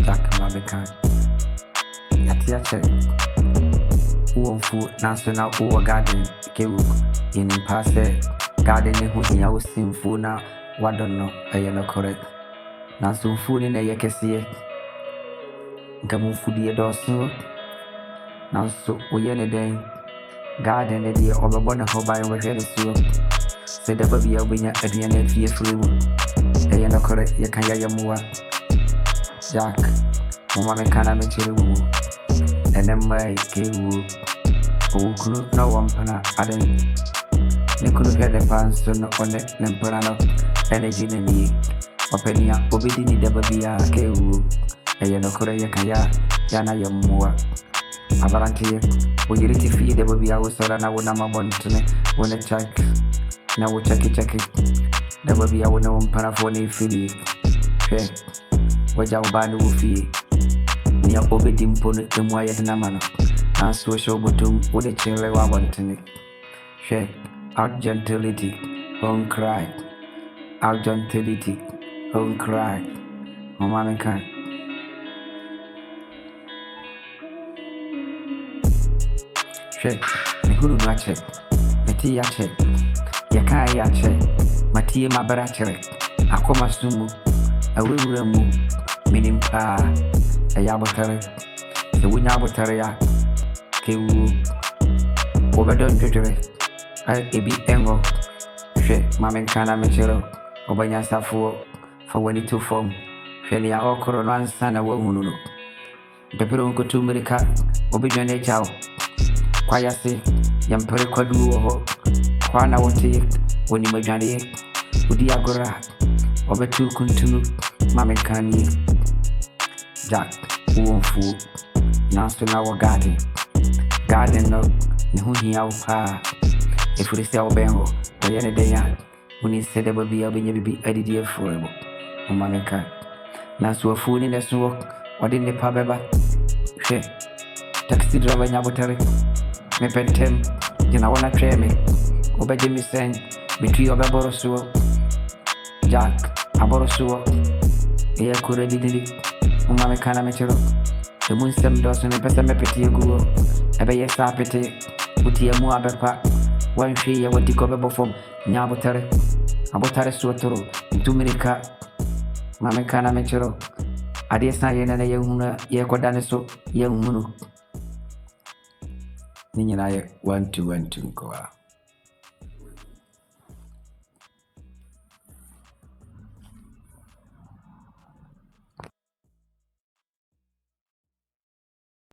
Jack Mabekan. Yatiache. Who food, national or garden, Kewu, in passe, garden, who I was seeing food now. What don't know, I am not correct. Now, some food in a yakasi. Gamu food, ye dorsal. Now, so we any day. Garden, the dear over one of her by over here. Said the baby, I'll be at the end of the free. I am not correct, you can hear more. Jack, Mama can I make you and then my Kewu. Who could no one pana Adam. They could have had the pants on the Nemperano energy in me. Openia, Obidini Debabia, Kewu, a Yano Korea Kaya, Yana Yamua. Avalanche, when you really feel there will be our son and I would not want to me when I check. Now we'll check it. There will be our no paraphone Philly. Hey, what's our band will feel? Near Obidim Pony and Wyatt Namano. And social bottom with a children I want to make. Shake out gentility, home cry. Out gentility, home cry. Oh, mamma can. Shake, the good check. Matia check. Yakaya check. Matia Mabara check. Akoma Sumu. A will move. Meaning pa. A yabatari. The Winabataria. Kewu Obadon Judge, I be Engo, She, Mamma Kana Mechero, Obanya Safo, for when it to form, Felia or Coronan San a woman. The Peron go to America, Obijan Chow, Quayasi, Yampere Quadu, Quana would take when you majani, Udiagora, over two continue, Mamma Kani, Jack, who fool, now to our garden. Garden no, who he out pa. If we sell Bengo, the other day, when he said there will be a baby idea forever. Oh, Mamma can. Now, so a fool in the smoke, or in the pub, she taxi driver Nabotari. Me pentem, you know, wanna try me. Obey Jimmy saying, between your Borosuo, Jack, a Borosuo, here could be did it. Oh, Mamma can I make you. The moon stem does in a person petty go. Ebe sapete, Utia Muabepa, one tree, what you cover from Nabotare, Abotare Suotoro, 2 minute car, Mamma Kana Metro. I did say, and a young Yakodaniso, young Munu. Nina 1 2 1 2 go out.